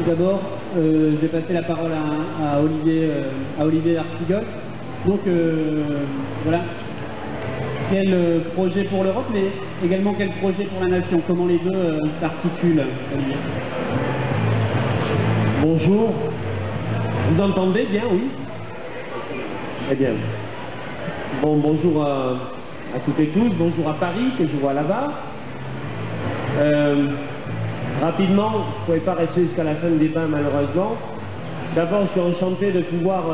Tout d'abord, je vais passer la parole à Olivier Artigol. Donc, voilà. Quel projet pour l'Europe, mais également quel projet pour la nation? Comment les deux s'articulent, Olivier? Bonjour. Vous entendez bien, oui? Très bien. Bon, bonjour à toutes et tous. Bonjour à Paris, que je vois là-bas. Rapidement, je ne pouvais pas rester jusqu'à la fin du débat, malheureusement. D'abord, je suis enchanté de pouvoir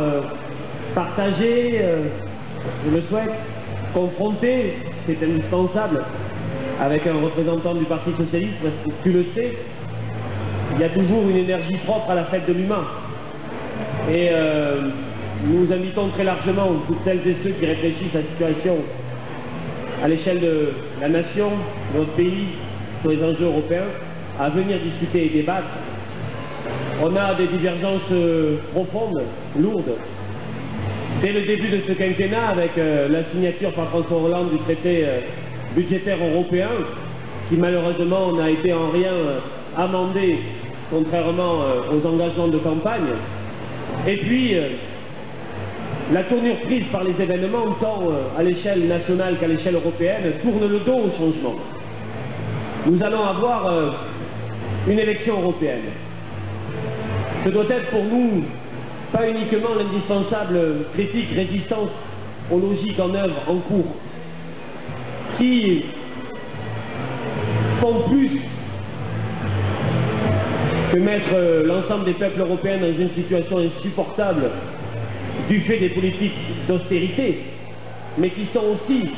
partager, je le souhaite, confronter, c'est indispensable, avec un représentant du Parti Socialiste, parce que tu le sais, il y a toujours une énergie propre à la fête de l'humain. Et nous invitons très largement toutes celles et ceux qui réfléchissent à la situation à l'échelle de la nation, de notre pays, sur les enjeux européens, à venir discuter et débattre. On a des divergences profondes, lourdes. Dès le début de ce quinquennat, avec la signature par François Hollande du traité budgétaire européen, qui malheureusement n'a été en rien amendé, contrairement aux engagements de campagne. Et puis, la tournure prise par les événements, tant à l'échelle nationale qu'à l'échelle européenne, tourne le dos au changement. Nous allons avoir une élection européenne. Ce doit être pour nous pas uniquement l'indispensable critique, résistance aux logiques en œuvre, en cours, qui font plus que mettre l'ensemble des peuples européens dans une situation insupportable du fait des politiques d'austérité, mais qui sont aussi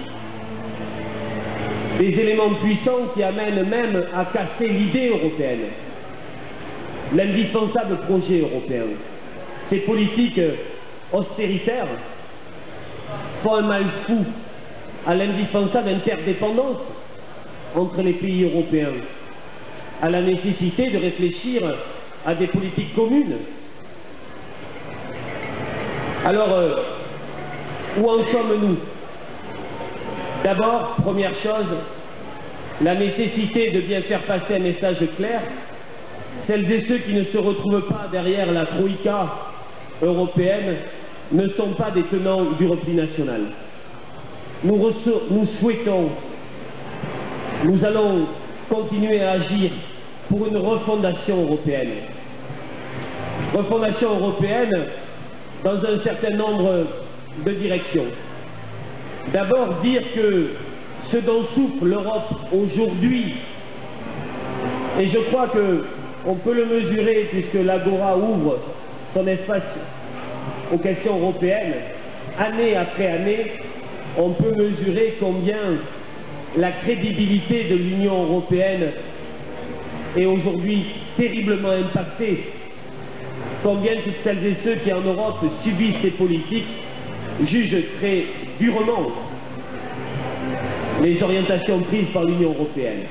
des éléments puissants qui amènent même à casser l'idée européenne, l'indispensable projet européen. Ces politiques austéritaires font un mal fou à l'indispensable interdépendance entre les pays européens, à la nécessité de réfléchir à des politiques communes. Alors, où en sommes-nous? D'abord, première chose, la nécessité de bien faire passer un message clair. Celles et ceux qui ne se retrouvent pas derrière la troïka européenne ne sont pas des tenants du repli national. Nous souhaitons, nous allons continuer à agir pour une refondation européenne. Refondation européenne dans un certain nombre de directions. D'abord, dire que ce dont souffre l'Europe aujourd'hui, et je crois qu'on peut le mesurer puisque l'Agora ouvre son espace aux questions européennes, année après année, on peut mesurer combien la crédibilité de l'Union européenne est aujourd'hui terriblement impactée, combien toutes celles et ceux qui en Europe subissent ces politiques jugent très durement les orientations prises par l'Union européenne.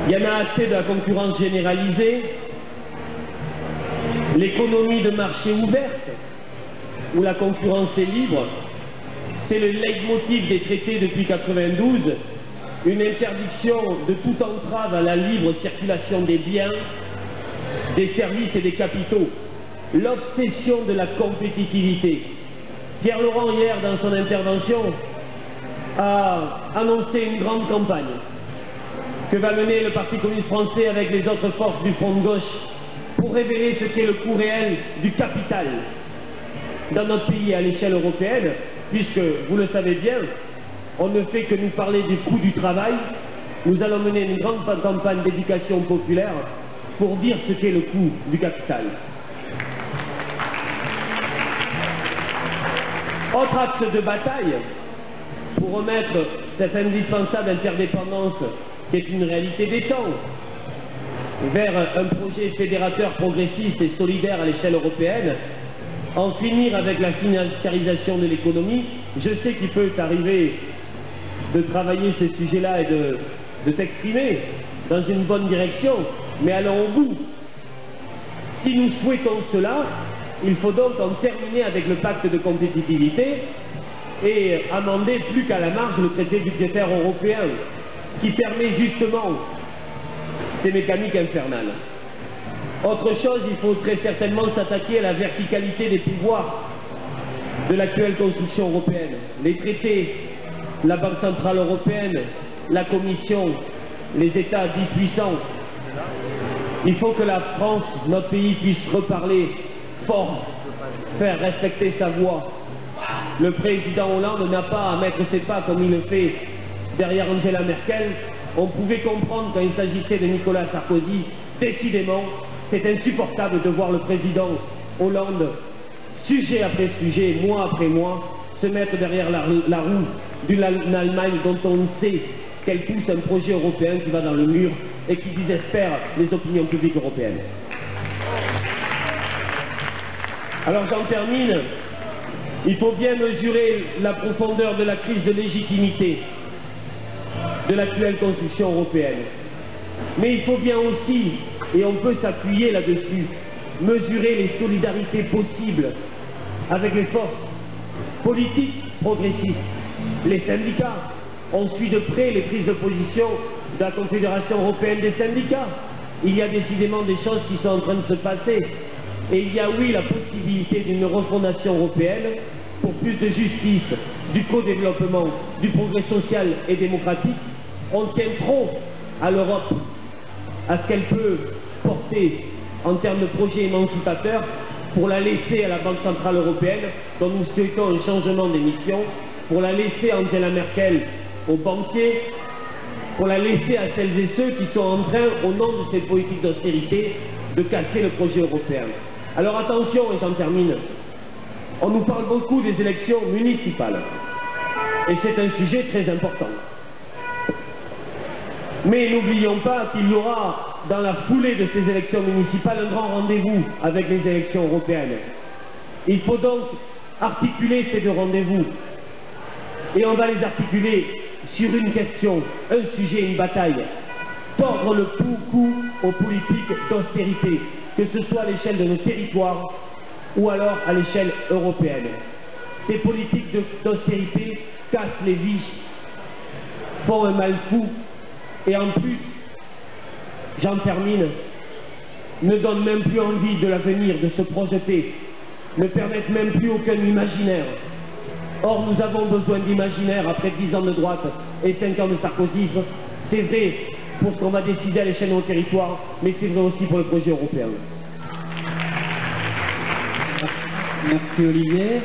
Il y en a assez de la concurrence généralisée, l'économie de marché ouverte, où la concurrence est libre, c'est le leitmotiv des traités depuis 1992, une interdiction de toute entrave à la libre circulation des biens, des services et des capitaux, l'obsession de la compétitivité. Pierre Laurent, hier, dans son intervention, a annoncé une grande campagne que va mener le Parti communiste français avec les autres forces du front de gauche pour révéler ce qu'est le coût réel du capital dans notre pays à l'échelle européenne, puisque, vous le savez bien, on ne fait que nous parler du coût du travail. Nous allons mener une grande campagne d'éducation populaire pour dire ce qu'est le coût du capital. Autre axe de bataille pour remettre cette indispensable interdépendance qui est une réalité des temps vers un projet fédérateur progressiste et solidaire à l'échelle européenne, en finir avec la financiarisation de l'économie. Je sais qu'il peut arriver de travailler ces sujets-là et de s'exprimer dans une bonne direction, mais allons au bout. Si nous souhaitons cela, il faut donc en terminer avec le pacte de compétitivité et amender plus qu'à la marge le traité budgétaire européen qui permet justement ces mécaniques infernales. Autre chose, il faut très certainement s'attaquer à la verticalité des pouvoirs de l'actuelle construction européenne. Les traités, la Banque centrale européenne, la Commission, les États dits puissants. Il faut que la France, notre pays, puisse reparler fort, faire respecter sa voix. Le président Hollande n'a pas à mettre ses pas comme il le fait derrière Angela Merkel. On pouvait comprendre quand il s'agissait de Nicolas Sarkozy. Décidément, c'est insupportable de voir le président Hollande, sujet après sujet, mois après mois, se mettre derrière la roue d'une Allemagne dont on sait qu'elle pousse un projet européen qui va dans le mur et qui désespère les opinions publiques européennes. Alors j'en termine. Il faut bien mesurer la profondeur de la crise de légitimité de l'actuelle construction européenne. Mais il faut bien aussi, et on peut s'appuyer là-dessus, mesurer les solidarités possibles avec les forces politiques progressistes. Les syndicats, on suit de près les prises de position de la Confédération européenne des syndicats. Il y a décidément des choses qui sont en train de se passer. Et il y a oui la possibilité d'une refondation européenne pour plus de justice, du co-développement, du progrès social et démocratique. On tient trop à l'Europe, à ce qu'elle peut porter en termes de projets émancipateurs, pour la laisser à la Banque centrale européenne, dont nous souhaitons un changement des missions, pour la laisser à Angela Merkel, aux banquiers, pour la laisser à celles et ceux qui sont en train, au nom de cette politique d'austérité, de casser le projet européen. Alors attention, et j'en termine, on nous parle beaucoup des élections municipales, et c'est un sujet très important. Mais n'oublions pas qu'il y aura, dans la foulée de ces élections municipales, un grand rendez-vous avec les élections européennes. Il faut donc articuler ces deux rendez-vous. Et on va les articuler sur une question, un sujet, une bataille. Tordre le cou aux politiques d'austérité, que ce soit à l'échelle de nos territoires ou alors à l'échelle européenne. Ces politiques d'austérité cassent les vies, font un mal fou, et en plus, j'en termine, ne donnent même plus envie de l'avenir, de se projeter, ne permettent même plus aucun imaginaire. Or, nous avons besoin d'imaginaire après 10 ans de droite et 5 ans de sarkozysme. C'est vrai pour ce qu'on va décider à l'échelle de nos territoires, mais c'est vrai aussi pour le projet européen. Merci Olivier.